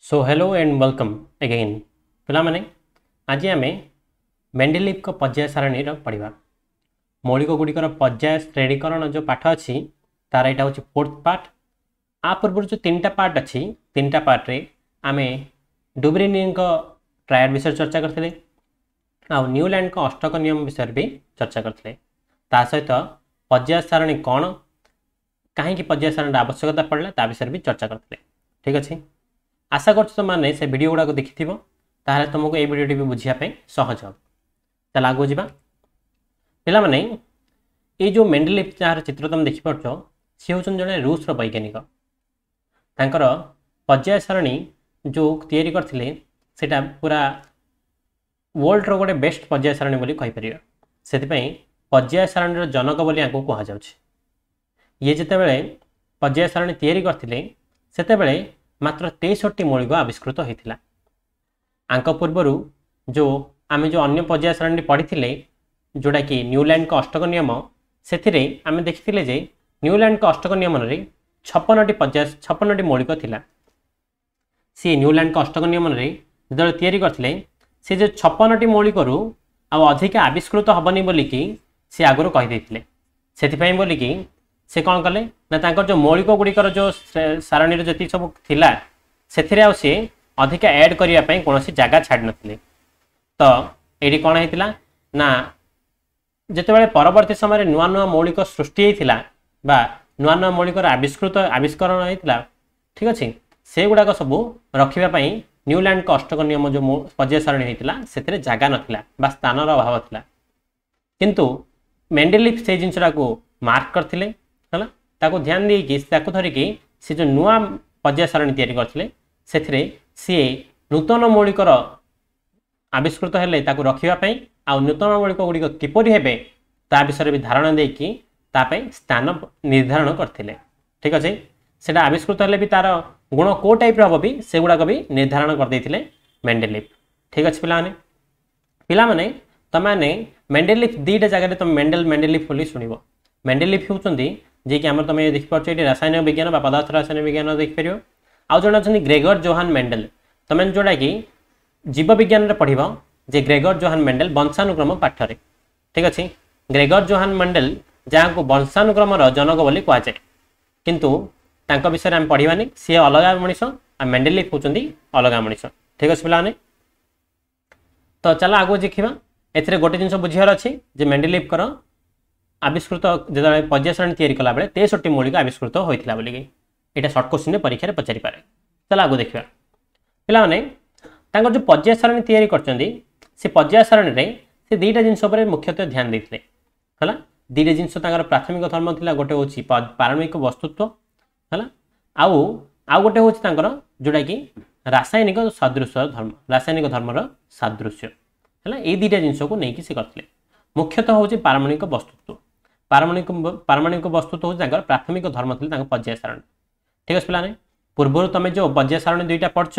So hello and welcome again पिला माने आज आम मेंडेलीव को पर्याय सारणी पढ़ा मौलिक गुड़िकर पर्याय श्रेणीकरण जो पाठ अच्छी तार यहाँ हूँ फोर्थ पार्ट आ पूर्व जो तीन टा पार्ट अच्छी तीन टा पार्ट रे आम डुब्रिनी ट्रायल विषय चर्चा करते आ न्यूलैंड को अष्टक नियम विषय भी चर्चा करते सहित पर्याय सारणी कौन कहीं पर्याय सारणी आवश्यकता पड़ला ता विषय भी चर्चा करते ठीक अच्छे आशा कर से वीडियो गुड़ाक देखि ताहले तुमको ये वीडियो भी बुझापी सहज हम चल आगू जा पिला माने ये जो मेंडेलीव जार चित्र तुम देखिपार सी हूँ जड़े रूस वैज्ञानिक तांकर पर्याय सारणी जो तैयारी करथिले सेटा पूरा वर्ल्ड रो गोटे बेस्ट पर्याय सारणी बोली कहि से पर्याय सारणी जनक बोली आंको कहा जाउछि ये जितेबाला पर्याय सारणी तैयारी करथिले सेतेबेले मात्र 63 मौलिक आविष्कृत होता आंक पूर्वर जो आम जो अन्य पर्याय सारणी पढ़ी जोटा कि न्यूलैंड का अष्टक नियम से आम देखी जे न्यूलैंड का अष्टक नियम 56 मौलिक थिला सी न्यूलैंड का अष्टक नियम जो तैयारी करथिले से जो 56 मौलिक अधिक आविष्कृत हेनी बोलिकी सी आगुरी कहीदे से बोलिकी से कौन कले ना तांकर जो मौलिक गुड़िकर जो सारणी जी सब थिला से सी अधिक ऐड करने कौन जगह छाड़ नथिले तो ये कौन होता ना जितेबाला परवर्ती समय नुआ नुआ मौलिक सृष्टि होता बा नुआ नुआ मौलिक आविष्करण होता ठीक अच्छे से गुड़ाक सब रखापी न्यूलैंड का अष्टक नियम जो पर्याय सारणी होता से जगह नाला बा स्थान अभाव था किंतु मेंडेलीव से जिनसा मार्क करते है ताको ध्यान देकी धरिकी से जो नुआ पर्याय सारणी तैयारी करते से सी नूतन मौलिकर आविष्कृत हेले ताको रखापी आ नूतन मौलिक गुड़िक किपरि हेबे ता विषय भी धारणा देकी स्थान निर्धारण करते ठीक अच्छे से आविष्कृत हेले भी तार गुण को टाइप हम भी से गुड़ाक भी निर्धारण करते मेंडेलीव ठीक अच्छे पिलाने तमें मेंडेलीव दुईटा जगह तुम मेंडेलीव बोली शुणव मेंडेलीव होती जी कि तुम देखिपार ये रासायनिक विज्ञान पदार्थ रासायनिक विज्ञान देखिपर आउ जन अच्छा ग्रेगर जोहान मेंडेल तुम जोटा कि जीव विज्ञान पढ़ जे ग्रेगर जोहान मेंडेल वंशानुक्रम पाठरे ठीक अच्छे ग्रेगर जोहान मेंडेल जहाँ को वंशानुक्रम जनक बोली कहुए किंतु तांको विषय आम पढ़ानी सी अलग मनीष आ मेंडेलीव होती अलग मनीष ठीक अच्छे पिलाने तो चल आगो देखा ए गोटे जिन बुझार अच्छी जे मेंडेलीव कर आविष्कृत जो पर्याय सारणी तैयारी कला बेले 63 मौलिक आविष्कृत होता बोलिकी यहाँ सर्ट क्वेश्चन परीक्षा पचारि पारे चल आगो देखा पिलाने जो पर्याय सारणी तैयारी करछंदी से पर्याय सारणी रे से दुईटा जिनस मुख्यतः ध्यान देते है दुईटा जिनस प्राथमिक धर्म था गोटे हूँ पारमाणविक वस्तुत्व है आउ गोटे हूँ जोटा कि रासायनिक सादृश्य धर्म रासायनिक धर्मर सादृश्य है ये दुईटा जिनस को लेकिन से करते मुख्यतः हूँ पारमाणविक वस्तुत्व पारमाणविक वस्तुत्व हूँ प्राथमिक धर्म थे पर्याय सारणी ठीक है पिलाने पूर्व तुम जो पर्याय सारणी दुईटा पढ़च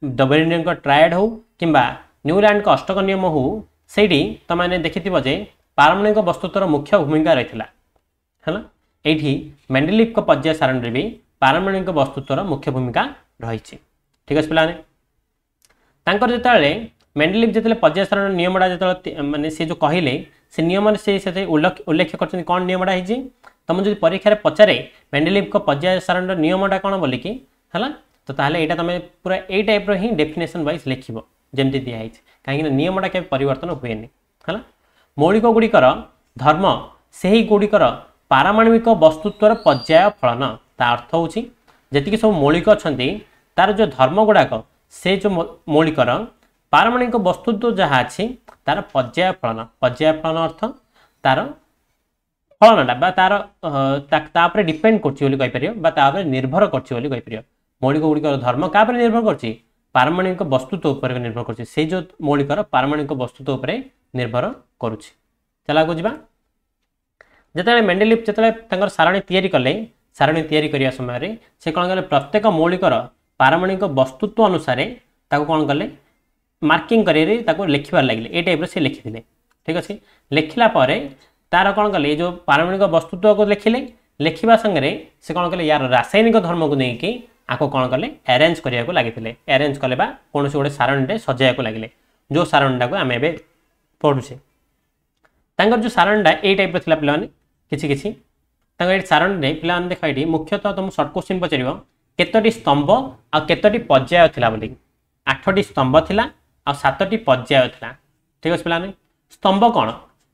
डबलिन ट्रायड हो कि न्यूलैंड का अष्टक नियम हो से तुमने देखि जे पारमाणविक वस्तुत्वर मुख्य भूमिका रही है ये मेंडेलीव का पर्याय सारणी भी पारमाणविक वस्तुत्वर मुख्य भूमिका रही ठीक है पिलाने जो मेंडेलीव जो पर्याय सारणी नियमटा जो माने से जो कहले से नियम से उल्लेख कर कौन नियमटा है तुम जो परीक्षा पचारे मेंडेलीव को पर्याय सारणी नियमटा कौन बोलिकी है तो ताहले यहाँ तुम पूरा यही टाइप ही डेफिनेशन वाइज लिख जमी दिखाई कहीं नियमटा के परिवर्तन हुए है मौलिक गुड़िकर धर्म से ही गुड़िकर पारमाणविक वस्तुत्वर पर्याय फलन ता अर्थ हूँ जी सब मौलिक अच्छा तार जो धर्म गुड़ाक से जो मौलिकर पारमाणविक वस्तुत्व जहाँ अच्छी तार पर्याय फलन अर्थ तार फलनटा तार डिपेंड कर निर्भर कर मौलिक गुड़िकर धर्म क्या निर्भर कर पारमाणविक वस्तुत्व पर निर्भर कर से जो मौलिकर पारमाणविक वस्तुत्व पर निर्भर करुच्ची चल आगो जा जिते मेंडेलीव जो सारणी तैयारी कले सारणी तैयारी करने समय से कौन कले प्रत्येक मौलिकर पारमाणविक वस्तुत्व अनुसार कौन कले मार्किंग कर लिखबार लगे ये टाइप से लिखिले ठीक अच्छे लिखला तार कौन कले जो पारमाणविक वस्तुत्व को लिखिले लिखा संगे से कौन कले यार रासायनिक धर्म को लेकिन आको कौन कले अरेंज करिया को लागिथिले अरेंज कले बा कोनोसी गोटे सारणी रे सजाया को लागिले जो सारणीटा को आमे एबे पढुछे तांगर जो सारणीटा ए टाइप रो थिला पिला माने किछि किछि तांगर ए सारणी रे पिला माने देखा एठी मुख्यतः तुम शॉर्ट क्वेश्चन पचरिबो केतोटी स्तंभ आ केतोटी पर्याय थिला बोली 8टी स्तंभ थिला आ 7टी पर्याय थिला ठीक अछि पिला ने स्तंभ कोन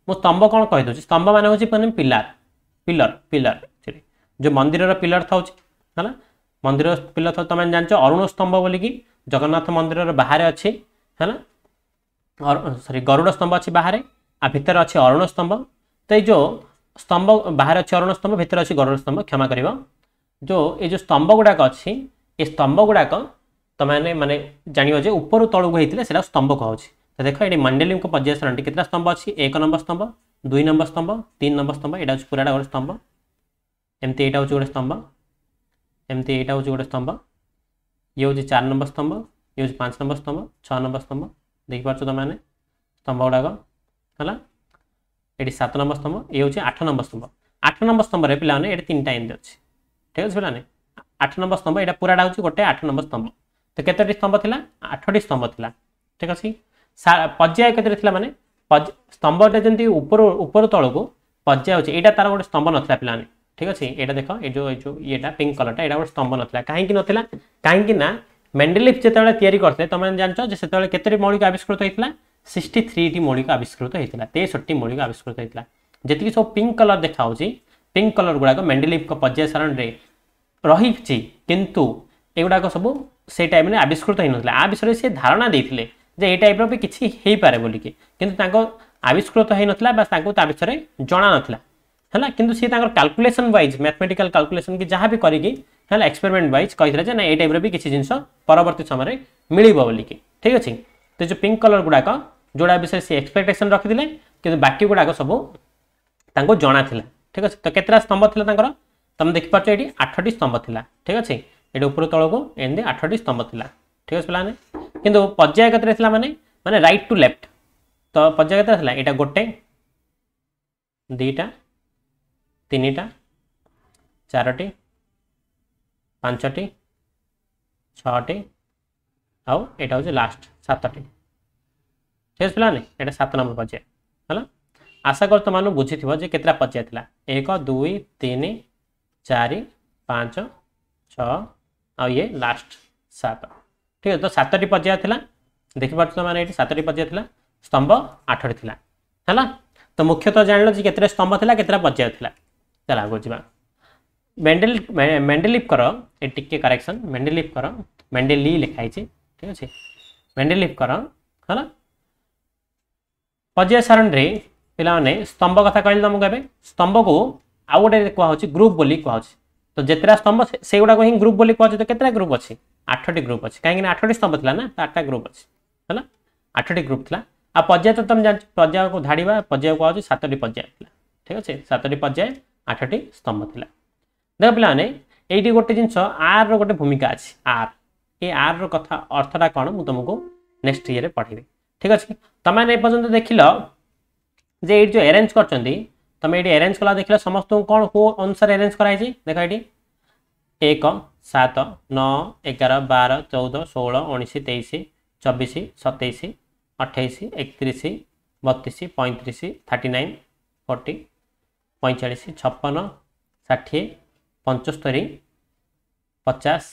मु स्तंभ कोन कहि दोछि स्तंभ माने होछि माने पिलर पिलर जो मंदिर रो पिलर थाउछि हला मंदिर पिलर था तुम जानछ अरुण स्तंभ बोली कि जगन्नाथ मंदिर रो बाहर अछि हला और सॉरी गरुड़ स्तंभ अछि बाहर आ भीतर अछि अरुण स्तंभ तो जो स्तंभ बाहर अछि अरुण स्तंभ भीतर अछि गरुड़ स्तंभ क्षमा करिवो जो ए जो स्तंभ गुडाक अछि ए स्तंभ गुडाक तमाने माने जानियो जे ऊपर तळु हेतिले सेला स्तंभ कहउछि तो देखो एडी मंडलीम को पर्याय सारणी केतरा स्तंभ अछि 1 नंबर स्तंभ 2 नंबर स्तंभ 3 नंबर स्तंभ एडा पुराडा गोटे स्तंभ एमती एटा होछि गोटे स्तंभ एमती एटा होछि गोटे स्तंभ ये होछि 4 नंबर स्तंभ ये होछि 5 नंबर स्तंभ 6 नंबर स्तंभ देख पाछो त माने स्तंभ गुडाक हला एडी 7 नंबर स्तंभ ये होछि 8 नंबर स्तंभ 8 नंबर स्तंभ रे पिला ने एडी तीनटा एंड अछि ठीक अछि पिला ने 8 नंबर स्तंभ एटा पुराडा होछि गोटे 8 नंबर स्तंभ तो केतोटी स्तंभ थिला 8टी स्तंभ थिला ठीक अछि पर्याय केतरे थिला माने स्तंभटा जंती ऊपर ऊपर तळ को पर्याय होछि एटा तार गोटे स्तंभ नथिला पिला ने ठीक अछि एटा देखो ए जो येटा पिंक कलरटा एटा गोटे स्तंभ नथिला काहे कि नथिला काहे कि ना मेंडेलिफ जेतेबेला तयारी करथे तमे जानछो जे सेतेबेला केतरी मौलिक आविष्कृत होइतला 63 टी मौलिक आविष्कृत होइतला 63 टी मौलिक आविष्कृत होइतला जेतिकी सब पिंक कलर देखा होछि पिंक कलर गुडा को मेंडेलिफ को पर्याय सारण रे रहिछि किंतु एगुडा को सब से टाइम रे आविष्कृत होई नथिला आ विषय से धारणा देथिले जे ए टाइप रो भी किछि हेई पारे बोली कि किंतु ताको आविष्कृत होई नथिला बस ताको ता विषय जणा नथिला हला किंतु से ताकर कैलकुलेशन वाइज मैथमेटिकल कैलकुलेशन की जहां भी करिकि हला एक्सपेरिमेंट वाइज कहिथले जे ना ए टाइप रो भी किछि जिंस परवर्ती समय रे मिलिबो बोली कि ठीक अछि तो जो पिंक कलर गुडा का जोडा विषय से एक्सपेक्टेशन रखिदिले किंतु बाकी गुडा को सब ताको जणा थिला ठीक अछि तो केतरा स्तंभ थिला ताकर तुम देखि पाछो एडी 8टी स्तंभ थिला ठीक अछि एडी ऊपर तळ को एंदे 8टी स्तंभ थिला ठीक अछि पिलाने किंतु पर्याय केतरे थिला माने माने राइट टू लेफ्ट तो पर्याय केतरा थिला एटा गोटे दुईटा तीनटा चारटी पांचटी छटी आउ एटा होजे लास्ट 7टी ठीक पिलाने एटा 7 नंबर पर्याय हला आशा कर तो मानु बुझिथिबो जे केतरा पर्याय थिला 1 2 3 4 5 6 आ ये लास्ट 7 ठीक है तो 7टी पर्याय थिला देखि पाछो माने एटी 7टी पर्याय थिला स्तंभ 8टी थिला हला तो मुख्यतः जानलो जे केतरा स्तंभ थिला केतरा पर्याय थिला चला आगो जिबा मेंडेलिफ करो ए टिके करेक्शन मेंडेलिफ करो मेंडेली लिखाई छी ठीक अछि मेंडेलिफ करो हला पर्याय सारण रे पिला माने स्तंभ कथा कहले तुमको एबे स्तंभ को आ गोटे कहवा होछि ग्रुप बोली कहवा होछि तो जेतरा स्तंभ से गुडा को ही ग्रुप बोली कहवा तो केतरा ग्रुप अछि 8टी ग्रुप अछि काहे कि 8टी स्तंभ थिला ना तो 8टा ग्रुप अछि हला 8टी ग्रुप थिला आ पर्याय तो तुम जान पर्याय को धाडीबा पर्याय को होछि 7टी पर्याय थिला ठीक अछि 7टी पर्याय 8टी स्तंभ थिला देख पिला माने एठी गोटे जिंस आर रो गोटे भूमिका अछि आर ए आर रो कथा अर्थटा कोन मु तुमको नेक्स्ट ईयर रे पढिबे ठीक अछि तमे नै पर्यंत देखिलो जे ए जो अरेंज करचंदी तमे एडी अरेंज कला देखिला समस्त कोन को अनुसार अरेंज कराई छी देखा एडी 1 7 9 11 12 14 16 19 23 24 27 28 31 32 35 39 40 45 56 60 75 50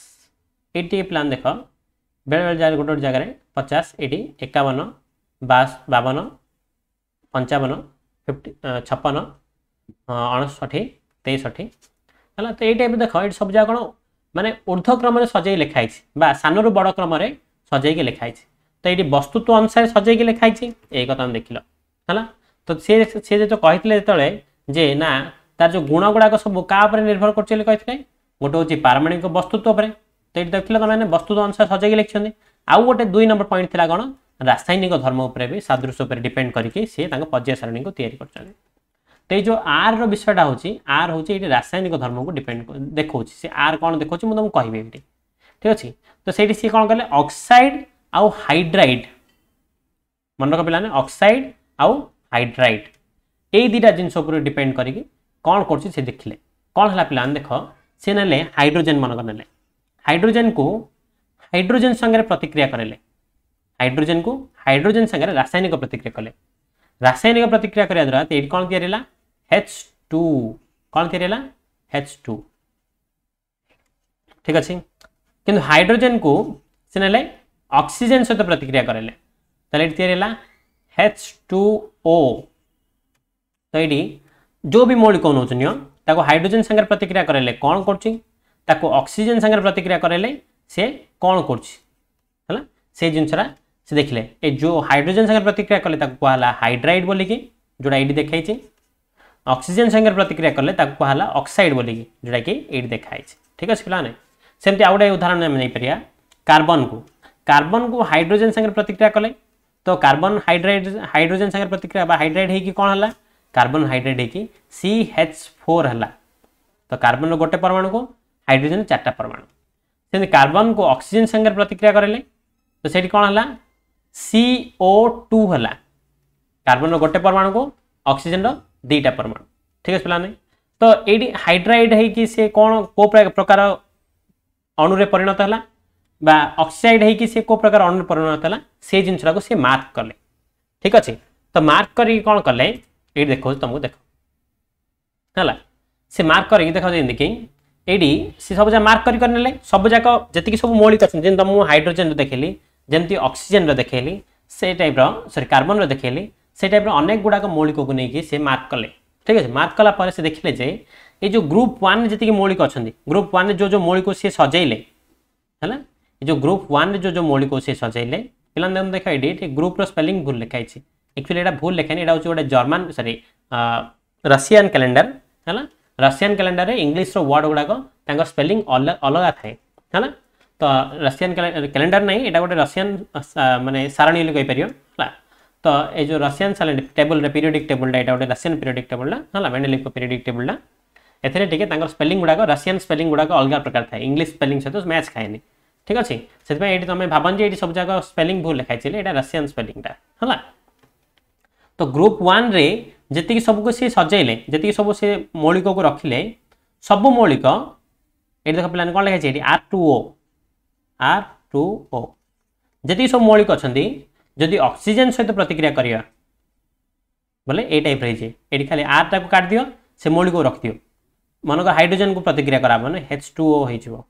एटी प्लान देख बेले बेले जाए गोटे जगह 50 एटी 51 52 55 56 59 63 है तो ये टाइप देख ये सब जगह कौन माने ऊर्ध्व क्रम में सजाई लिखाई बा सानू बड़ क्रम में सजाई लिखाई तो ये वस्तुत्व अनुसार सजाई लिखाई ये कथा देख है तो सी जो कही जे ना तार जो गुण गुड़ाक सब क्या निर्भर कर गोटे हूँ पारमाणिक वस्तुत्व पर तो ये देख मैंने वस्तुत्व अनुसार सजाई लिखिं आउ गोटे 2 नंबर पॉइंट थी कौन रासायनिक धर्म उपर भी सादृश्य उपर डिपेंड करके सी पर्याय सारणी को तैयारी कर तो ये आर रो विषयटा हूँ आर हूँ ये रासायनिक धर्म को डिपेंड देखा सी आर कौन देखा मुझे तुमको कहबी ये ठीक अच्छे तो सही सी कौन कले ऑक्साइड आउ हाइड्राइड मन रख पे ऑक्साइड आउ हाइड्राइड ये दुटा जिनस डिपेंड करके कौन कर देखिले कौन है पे देख सी ने हाइड्रोजेन मनक ने हाइड्रोजन को हाइड्रोजन संगे प्रतिक्रिया करेले हाइड्रोजन को हाइड्रोजन संगे रासायनिक प्रतिक्रिया कले रासायनिक प्रतिक्रिया करने द्वारा ये कौन या H2 कौन या H2 ठीक अच्छे किंतु हाइड्रोजन को से ना ऑक्सीजन सहित प्रतिक्रिया करेले H2O तो ये जो भी मौलिक नौ हाइड्रोजन संगे प्रतिक्रिया करेले कौन कर ऑक्सीजन संगे प्रतिक्रिया करेले से कौन कर से जिनसा से देखले ए जो हाइड्रोजन संगे प्रतिक्रिया कले कहला हाइड्राइड बोलिकी जोड़ा ये देखा ऑक्सीजन संगे प्रतिक्रिया कले कहला ऑक्साइड बोलिकी जोड़ा कि ये देखा ठीक अच्छे पे सेमती आउ गए उदाहरण आम नहीं पार कार्बन को हाइड्रोजन संगे प्रतिक्रिया कले तो कार्बन हाइड्रोजन संगे प्रतिक्रिया हाइड्राइड होगी कौन है कार्बन हाइड्राइड होगी CH4 है तो कार्बन गोटे परमाणु को हाइड्रोजन 4टा परमाणु सेमती कार्बन को ऑक्सीजन संगे प्रतिक्रिया करेले तो सेठी कौन है CO2 है कार्बन गोटे परमाणु को ऑक्सीजन 2टा परमाणु ठीक है पे तो ये हाइड्राइड है सी कौन को प्रकार अणुरे परिणत है ऑक्साइड है सी को प्रकार अणु परिणत है से जिनसा को सी मार्क कले ठीक अच्छे तो मार्क कर कौन कले ये देखो तुमको देख है से मार्क कर देख देखिए ये सी सब मार्क करने सब जाक जी सब मौलिक अच्छे तुम हाइड्रोजन देखली जमती ऑक्सीजन देखली से टाइप सॉरी कार्बन देखली से टाइप अनेक गुड़ाक मौलिक को लेकिन से मार्क कले ठीक है मार्क कला से देखले जे ये जो ग्रुप 1 जी मौलिक अच्छा ग्रुप 1 जो मौलिक सी सजेले है जो ग्रुप 1 जो मौलिक सी सजेले पे देख ये ग्रुप स्पेलिंग भूल लिखाई एक्चुअली यहाँ भूल लिखाई यहाँ हूँ गोटे जर्मान सॉरी रशियन कैलेंडर है रशियन कैलेंडर में इंग्लिश वर्ड गुड़ाक स्पेलिंग अलग थाए है तो रशियन कैलेंडर नहीं यहाँ गोटे रशियन माने सारणी कहीपर है तो ये जो रशियन टेबल पीरियडिक टेबलटा यहाँ गोटे रशियन पीरियडिक टेबलटा है मेंडेलिव पीरियडिक टेबलटा एथे स्पेलिंग गुड़ाक रशियन स्पेलिंग गुड़ाक अलग प्रकार थाए इंग्लिश स्पेलिंग सहित मैच खाएनि ठीक अच्छे से तुम भावन ये सब जगह स्पेलिंग भूल लिखाई यहाँ रशियन स्पेलिंगटा है तो ग्रुप 1 रे जी सबको सी सजेले जी सब से मौलिक को रखिले सब मौलिक ये देख पे कौन लिखाई R2O जी सब मौलिक अच्छा जदि ऑक्सीजन सहित प्रतिक्रिया करिया बोले ए टाइप रही ये खाली R टाइप काट दियो से मौलिक को रख दियो मनक हाइड्रोजन को प्रतिक्रिया कराब ना H2O हो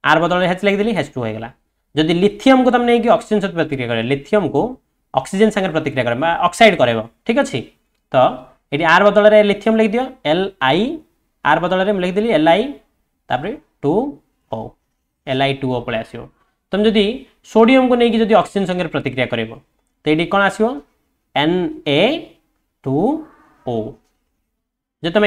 R बदल H लिखिदेली H2 हो गला जदि लिथियम को तुम नहीं ऑक्सीजन सहित प्रतिक्रिया करे लिथियम को ऑक्सीजन संगे प्रतिक्रिया करे ऑक्साइड करे ठीक अच्छे तो ये R बदल में लिथियम लिख दियो Li R बदल में लिखिदेली Li तापर 2O Li2O पड़े आसो तुम जदि सोडियम को लेकिन जदि ऑक्सीजन संगे प्रतिक्रिया कर तो ये कौन आसो Na2O जो तुम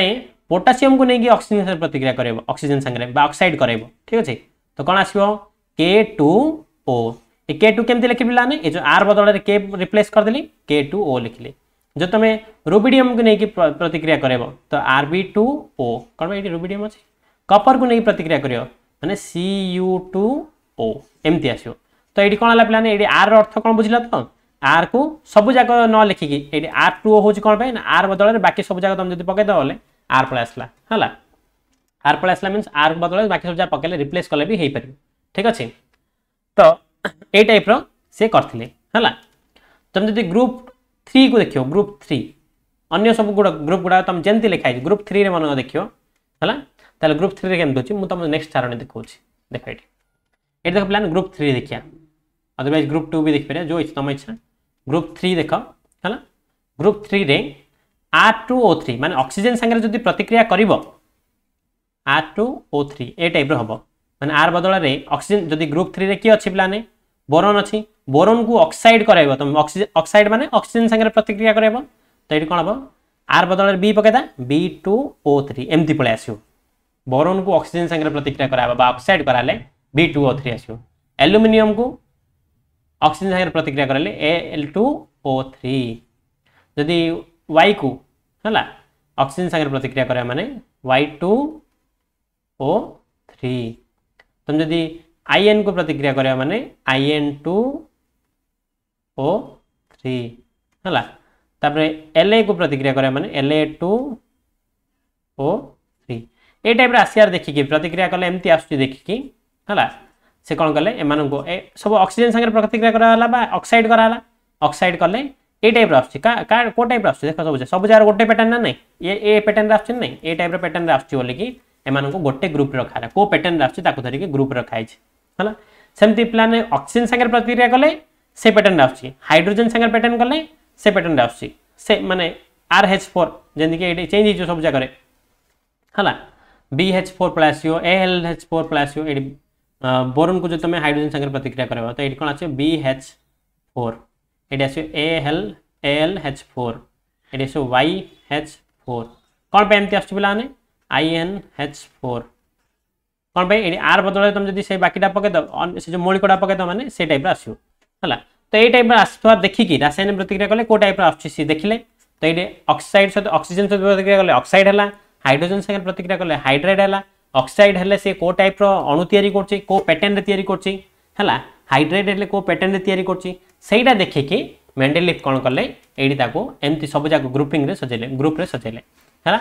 पोटासियम को लेकिन ऑक्सीजन संगे प्रतिक्रिया कर ऑक्सीजन संगे ऑक्साइड कर ठीक अच्छे तो कौन आसो K2O ये K2 केमती लिखी पाने ये जो R बदल में K रिप्लेस करदेली K2O लिखिले जो तुम रुबिडियम को लेकिन प्रतिक्रिया कर तो Rb2O कौन ये रुबिडियम अच्छे कपर को लेकिन प्रतिक्रिया कर मैंने Cu2O एमती आसो तो ये कौन है पे ये R अर्थ कौन बुझल तो R को सब जाक न लिखिकी ये R2O हूँ कौन पे R बदल में बाकी सब जाक तुम जो पकईद बोले R पलि आसला है R पलि आसला मीन्स R बदल में बाकी सब जगह पकड़े रिप्लेस कले भी हो पार ठीक अच्छे तो ये टाइप से करथिले है तुम जब ग्रुप 3 को देखियो ग्रुप 3 अन्य सब ग्रुप गुड़ा तुम जमती लिखाई ग्रुप 3 मन देखियो है ग्रुप 3 केमती अच्छी मुझे तुम नेक्स्ट सारणी देखा देख ये देख प्लान ग्रुप 3 देखिया अदरवाइज ग्रुप 2 भी देखिए जो इच्छा तुम इच्छा ग्रुप 3 देख है ग्रुप 3 रे R2O3 माने ऑक्सीजन संगे जब प्रतिक्रिया कर R2O3 ए टाइप हम माने R बदल में ऑक्सीजन जब ग्रुप 3 रे किए अच्छी प्लान बोरन अच्छी बोरन को ऑक्साइड कराइब तुम ऑक्साइड माने ऑक्सीजन संगे प्रतिक्रिया कराइब तो ये कौन हम R बदल में B पकईदा B2O3 एमती पलि आसो बोरन को ऑक्सीजन संगे प्रतिक्रिया कराइब ऑक्साइड कराले B2O3 आसो एल्युमिनियम को ऑक्सीजन संगे प्रतिक्रिया कराले Al2O3 जदि Y को है ऑक्सीजन संगे प्रतिक्रिया कराइब माने Y2O3 तुम जदि आईएन को प्रतिक्रिया करा माने In2O3 है La को प्रतिक्रिया करा माने La2O3 ए टाइप आसियार देखिकी प्रतिक्रिया कले एमती आसुची देखिकी है से कौन कले एम को सब ऑक्सीजन संगे प्रतिक्रिया कराला बा ऑक्साइड कराला ऑक्साइड कले ए टाइप आसुची को टाइप आसुची देख सब जगह गोटे पैटर्न ना नहीं ये पैटर्न आसुची नहीं ए टाइप पैटर्न आसुची बोली कि एम को गोटे ग्रुप रखा को पैटर्न आसुची ताको धरिक ग्रुप रखाई है सेमती प्लान ऑक्सीजन संगे प्रतिक्रिया कले से पैटर्न आसुची हाइड्रोजन संगे पैटर्न कले से पैटर्न आसुची से माने RH4 जेंति कि एटी चेंज हो सब जगह है BH4 plus ALH4 plus boron को जो तुम हाइड्रोजन संगे प्रतिक्रिया करबा तो ये कौन आछे BH4 ये आछे ALH4 ये आछे YH4 कौन पे एमती आछे पिलाने INH4 कौन पे ये R बदल तुम जदी से बाकीटा पके दो से जो मौलिकटा पके दो माने से टाइप आसीयो हला तो ये टाइप आसुवा देखि कि रासायनिक प्रतिक्रिया कले को टाइप आछी सी देखिले तो ये ऑक्साइड सहित ऑक्सीजन सहित प्रतिक्रिया कले ऑक्साइड हला हाइड्रोजन संगे प्रतिक्रिया कले हाइड्राइड हला ऑक्साइड हेले से को टाइप रो अणु तयारी करछि को पैटर्न रे तयारी करछि हला हाइड्राइड हेले को पैटर्न रे तयारी करछि सेटा देखि कि मेंडेलिफ कोन करले एडी ताको एमती सब जाक ग्रुपिंग रे सजेले ग्रुप रे सजेले हला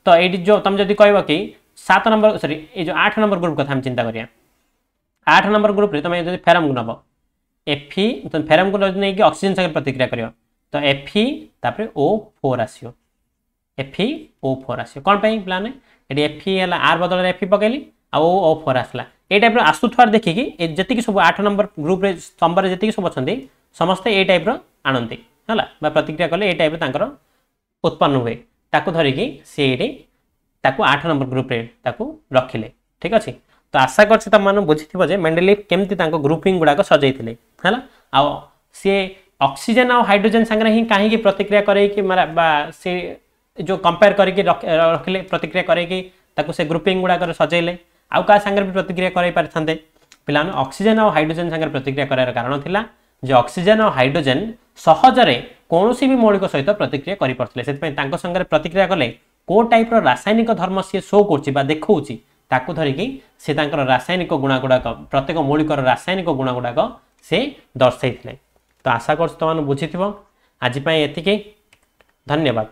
तो एडी जो तुम जदी कहबो कि 7 नंबर सॉरी ए जो 8 नंबर ग्रुप कथा हम चिंता करिया 8 नंबर ग्रुप रे तुम जदी फेरम को नबो Fe तुम फेरम को नै कि ऑक्सीजन संगे प्रतिक्रिया करियो तो Fe तापर O4 आसियो FeO4 आसियो कोन पई प्लान एडी Fe हला R बदल रे Fe पकेली आ O4 आसला ए टाइप रो आसुथवार देखि कि जति कि सब 8 नंबर ग्रुप रे स्तंभ रे जति कि सब अछंती समस्त ए टाइप रो आनंती हला बा प्रतिक्रिया करले ए टाइप रो तांकर उत्पन्न हुए ताकू धरि कि सेडी ताकू 8 नंबर ग्रुप रे ताकू रखिले ठीक अछि तो आशा करछि त माने बुझिथिबो जे मेंडेलिफ केमति तांको ग्रुपिंग गुडा को सजैथिले हला आ से ऑक्सीजन और हाइड्रोजन संगे ही काहे की प्रतिक्रिया करे कि मारा बा से जो कंपेयर करके रखिले प्रतिक्रिया करे कि ताकू से ग्रुपिंग गुडा कर सजैले आउ का संगे भी प्रतिक्रिया करे पारथांते पिलान ऑक्सीजन और हाइड्रोजन संगे प्रतिक्रिया करार कारण थिला जे ऑक्सीजन और हाइड्रोजन सहजरे कोनोसी भी मौलिक सहित प्रतिक्रिया करि परथले सेत पय तांको संगे प्रतिक्रिया कले को टाइप रो रासायनिक धर्म से शो करछि बा देखौछि ताकू धरि कि से तांकर रासायनिक गुण गुडा प्रत्येक मौलिक रासायनिक गुण गुडा से दर्शाइथिले तो आशा करछु तमान बुझिथिबो आज पय एतिके धन्यवाद।